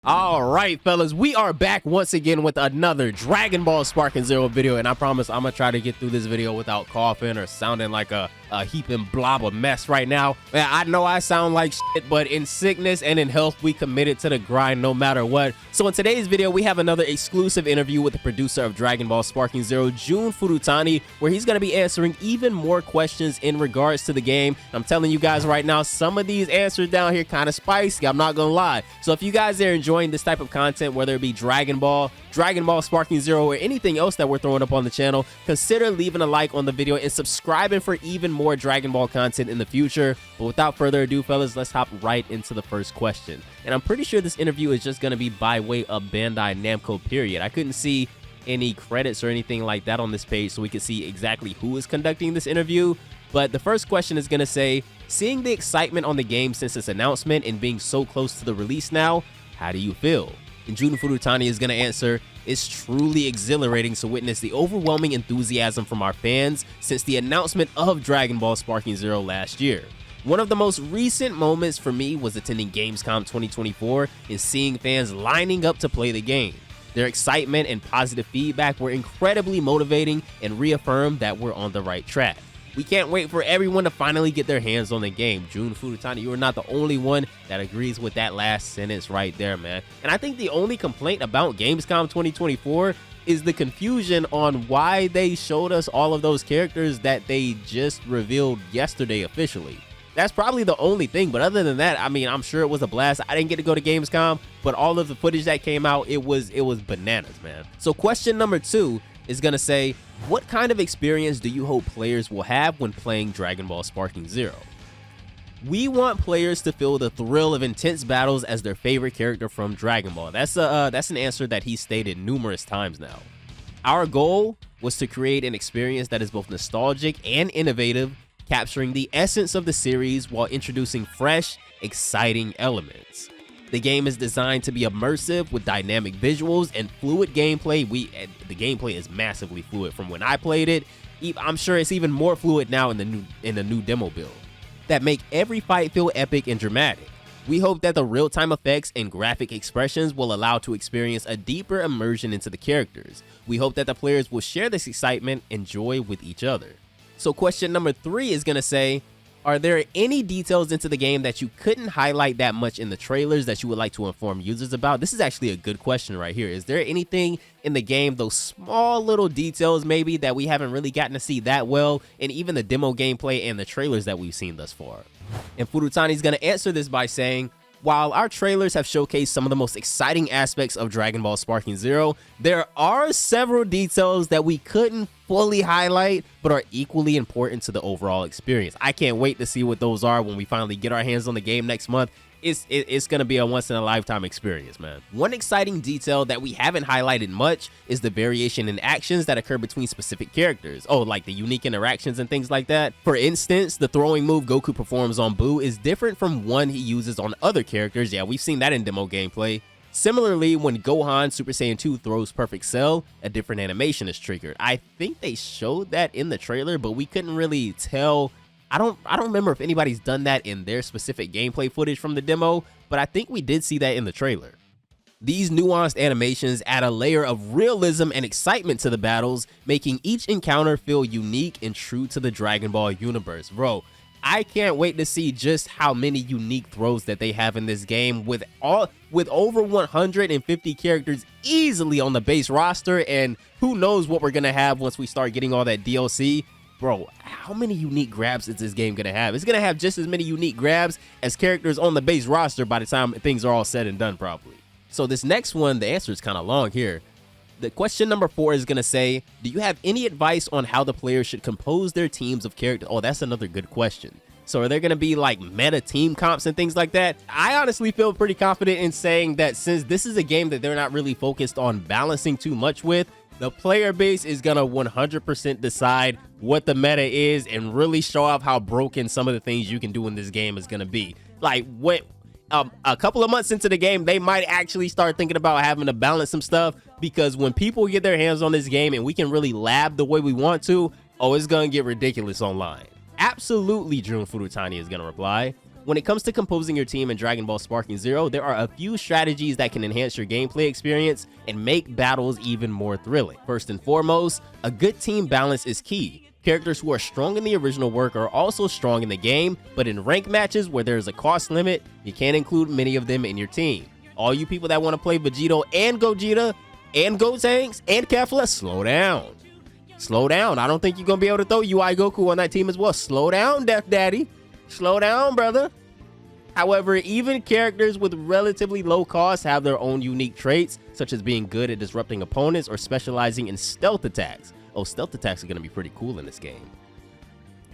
All right, fellas, we are back once again with another Dragon Ball Sparking Zero video, and I promise I'm gonna try to get through this video without coughing or sounding like a heaping blob of mess right now. Man, I know I sound like shit, but in sickness and in health, we committed to the grind no matter what. So in today's video, we have another exclusive interview with the producer of Dragon Ball Sparking Zero, Jun Furutani, where he's gonna be answering even more questions in regards to the game. I'm telling you guys right now, some of these answers down here kind of spicy, I'm not gonna lie. So if you guys are enjoying this type of content, whether it be Dragon Ball Sparking Zero, or anything else that we're throwing up on the channel, consider leaving a like on the video and subscribing for even more Dragon Ball content in the future. But without further ado, fellas, let's hop right into the first question. And I'm pretty sure this interview is just going to be by way of Bandai Namco, period. I couldn't see any credits or anything like that on this page, so we could see exactly who is conducting this interview. But the first question is going to say, seeing the excitement on the game since its announcement and being so close to the release now, how do you feel? And Jun Furutani is going to answer, it's truly exhilarating to witness the overwhelming enthusiasm from our fans since the announcement of Dragon Ball Sparking Zero last year. One of the most recent moments for me was attending Gamescom 2024 and seeing fans lining up to play the game. Their excitement and positive feedback were incredibly motivating and reaffirmed that we're on the right track. We can't wait for everyone to finally get their hands on the game. Jun Furutani, you are not the only one that agrees with that last sentence right there, man. And I think the only complaint about Gamescom 2024 is the confusion on why they showed us all of those characters that they just revealed yesterday officially. That's probably the only thing, but other than that, I mean, I'm sure it was a blast. I didn't get to go to Gamescom, but all of the footage that came out, it was bananas, man. So question number 2 is gonna say, what kind of experience do you hope players will have when playing Dragon Ball Sparking Zero? We want players to feel the thrill of intense battles as their favorite character from Dragon Ball. That's an answer that he stated numerous times now. Our goal was to create an experience that is both nostalgic and innovative, capturing the essence of the series while introducing fresh, exciting elements. The game is designed to be immersive with dynamic visuals and fluid gameplay. The gameplay is massively fluid from when I played it. I'm sure it's even more fluid now in the new demo build that make every fight feel epic and dramatic. We hope that the real-time effects and graphic expressions will allow to experience a deeper immersion into the characters. We hope that the players will share this excitement and joy with each other. So question number 3 is gonna say, are there any details into the game that you couldn't highlight that much in the trailers that you would like to inform users about? This is actually a good question right here. Is there anything in the game, those small little details maybe, that we haven't really gotten to see that well in even the demo gameplay and the trailers that we've seen thus far? And Furutani's going to answer this by saying, while our trailers have showcased some of the most exciting aspects of Dragon Ball Sparking Zero, there are several details that we couldn't fully highlight but are equally important to the overall experience. I can't wait to see what those are when we finally get our hands on the game next month. It's going to be a once-in-a-lifetime experience, man. One exciting detail that we haven't highlighted much is the variation in actions that occur between specific characters. Oh, like the unique interactions and things like that. For instance, the throwing move Goku performs on Buu is different from one he uses on other characters. Yeah, we've seen that in demo gameplay. Similarly, when Gohan Super Saiyan 2 throws Perfect Cell, a different animation is triggered. I think they showed that in the trailer, but we couldn't really tell. I don't remember if anybody's done that in their specific gameplay footage from the demo, but I think we did see that in the trailer. These nuanced animations add a layer of realism and excitement to the battles, making each encounter feel unique and true to the Dragon Ball universe. Bro, I can't wait to see just how many unique throws that they have in this game with over 150 characters easily on the base roster, and who knows what we're gonna have once we start getting all that DLC. Bro, how many unique grabs is this game gonna have? It's gonna have just as many unique grabs as characters on the base roster by the time things are all said and done probably. So this next one, the answer is kind of long here. The question number 4 is gonna say, do you have any advice on how the players should compose their teams of characters? Oh, that's another good question. So are there gonna be like meta team comps and things like that? I honestly feel pretty confident in saying that since this is a game that they're not really focused on balancing too much with, the player base is gonna 100% decide what the meta is and really show off how broken some of the things you can do in this game is gonna be. Like what a couple of months into the game, they might actually start thinking about having to balance some stuff, because when people get their hands on this game and we can really lab the way we want to, oh, it's gonna get ridiculous online. Absolutely, Jun Furutani is gonna reply. When it comes to composing your team in Dragon Ball Sparking Zero, there are a few strategies that can enhance your gameplay experience and make battles even more thrilling. First and foremost, a good team balance is key. Characters who are strong in the original work are also strong in the game, but in rank matches where there is a cost limit, you can't include many of them in your team. All you people that want to play Vegito and Gogeta and Gotenks and Kefla, slow down. Slow down. I don't think you're going to be able to throw UI Goku on that team as well. Slow down, Death Daddy. Slow down, brother. However, even characters with relatively low costs have their own unique traits, such as being good at disrupting opponents or specializing in stealth attacks. Oh, stealth attacks are going to be pretty cool in this game.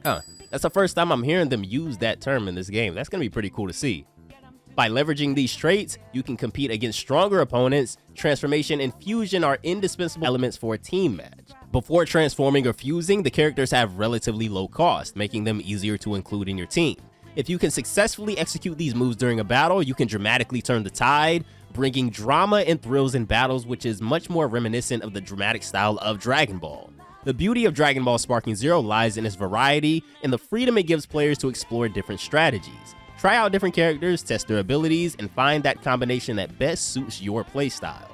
That's the first time I'm hearing them use that term in this game. That's going to be pretty cool to see. By leveraging these traits, you can compete against stronger opponents. Transformation and fusion are indispensable elements for a team match. Before transforming or fusing, the characters have relatively low cost, making them easier to include in your team. If you can successfully execute these moves during a battle, you can dramatically turn the tide, bringing drama and thrills in battles, which is much more reminiscent of the dramatic style of Dragon Ball. The beauty of Dragon Ball Sparking Zero lies in its variety and the freedom it gives players to explore different strategies. Try out different characters, test their abilities, and find that combination that best suits your playstyle.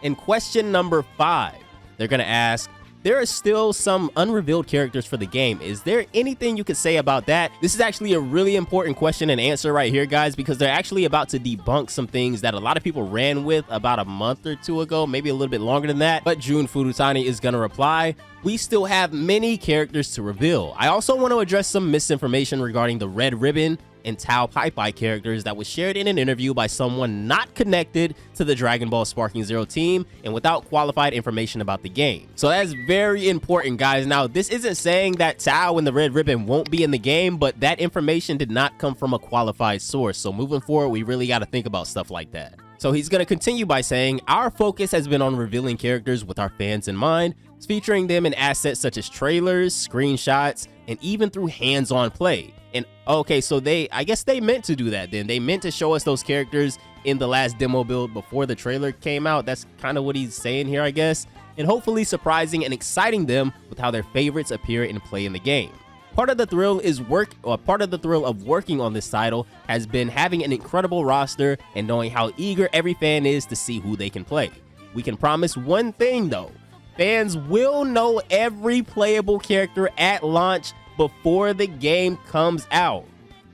In question number 5, they're going to ask, there are still some unrevealed characters for the game. Is there anything you could say about that? This is actually a really important question and answer right here, guys, because they're actually about to debunk some things that a lot of people ran with about a month or two ago, maybe a little bit longer than that. But Jun Furutani is going to reply, we still have many characters to reveal. I also want to address some misinformation regarding the Red Ribbon and Tao Pai Pai characters that was shared in an interview by someone not connected to the Dragon Ball Sparking Zero team and without qualified information about the game. So that's very important, guys. Now, this isn't saying that Tao and the Red Ribbon won't be in the game, but that information did not come from a qualified source. So moving forward, we really got to think about stuff like that. So he's going to continue by saying, our focus has been on revealing characters with our fans in mind, featuring them in assets such as trailers, screenshots, and even through hands-on play. And okay, so I guess they meant to do that then. They meant to show us those characters in the last demo build before the trailer came out. That's kind of what he's saying here, I guess. And hopefully surprising and exciting them with how their favorites appear and play in the game. Part of the thrill of working on this title has been having an incredible roster and knowing how eager every fan is to see who they can play. We can promise one thing though. Fans will know every playable character at launch before the game comes out.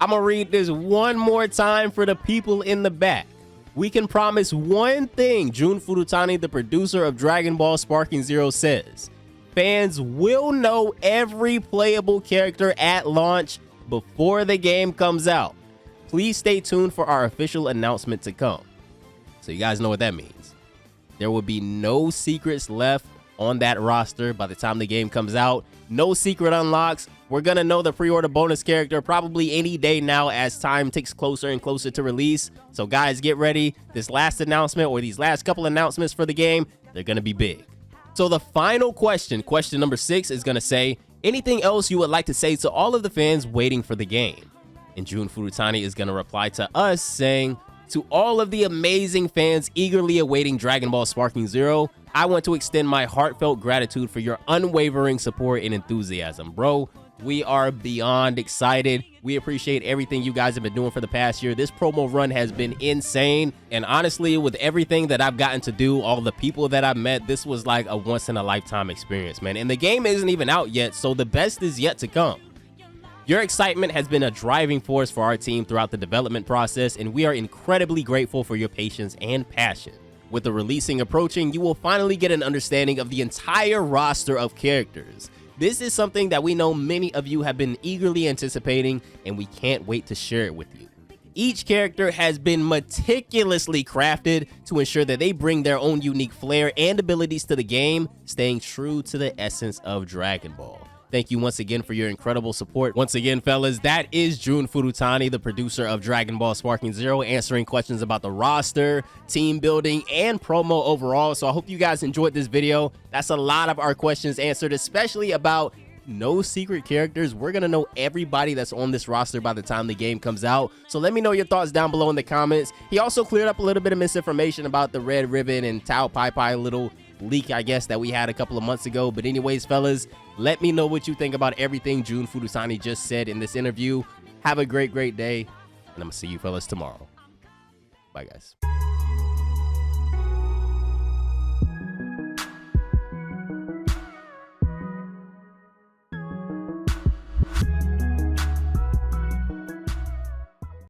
I'm gonna read this one more time for the people in the back. We can promise one thing, Jun Furutani, the producer of Dragon Ball Sparking Zero, says. Fans will know every playable character at launch before the game comes out. Please stay tuned for our official announcement to come. So you guys know what that means. There will be no secrets left on that roster by the time the game comes out. No secret unlocks. We're gonna know the pre-order bonus character probably any day now as time ticks closer and closer to release. So guys, get ready. This last announcement, or these last couple announcements for the game, they're gonna be big. So the final question number 6, is gonna say, anything else you would like to say to all of the fans waiting for the game? And Jun Furutani is gonna reply to us saying, to all of the amazing fans eagerly awaiting Dragon Ball Sparking Zero, I want to extend my heartfelt gratitude for your unwavering support and enthusiasm. Bro, we are beyond excited. We appreciate everything you guys have been doing for the past year. This promo run has been insane. And honestly, with everything that I've gotten to do, all the people that I've met, this was like a once-in-a-lifetime experience, man. And the game isn't even out yet, so the best is yet to come. Your excitement has been a driving force for our team throughout the development process, and we are incredibly grateful for your patience and passion. With the releasing approaching, you will finally get an understanding of the entire roster of characters. This is something that we know many of you have been eagerly anticipating, and we can't wait to share it with you. Each character has been meticulously crafted to ensure that they bring their own unique flair and abilities to the game, staying true to the essence of Dragon Ball. Thank you once again for your incredible support. Once again, fellas, that is Jun Furutani, the producer of Dragon Ball Sparking Zero, answering questions about the roster, team building, and promo overall. So I hope you guys enjoyed this video. That's a lot of our questions answered, especially about no secret characters. We're gonna know everybody that's on this roster by the time the game comes out. So let me know your thoughts down below in the comments. He also cleared up a little bit of misinformation about the Red Ribbon and Tao Pai Pai little leak, I guess, that we had a couple of months ago. But anyways, fellas, let me know what you think about everything Jun Furutani just said in this interview. Have a great day. And I'm going to see you fellas tomorrow. Bye, guys.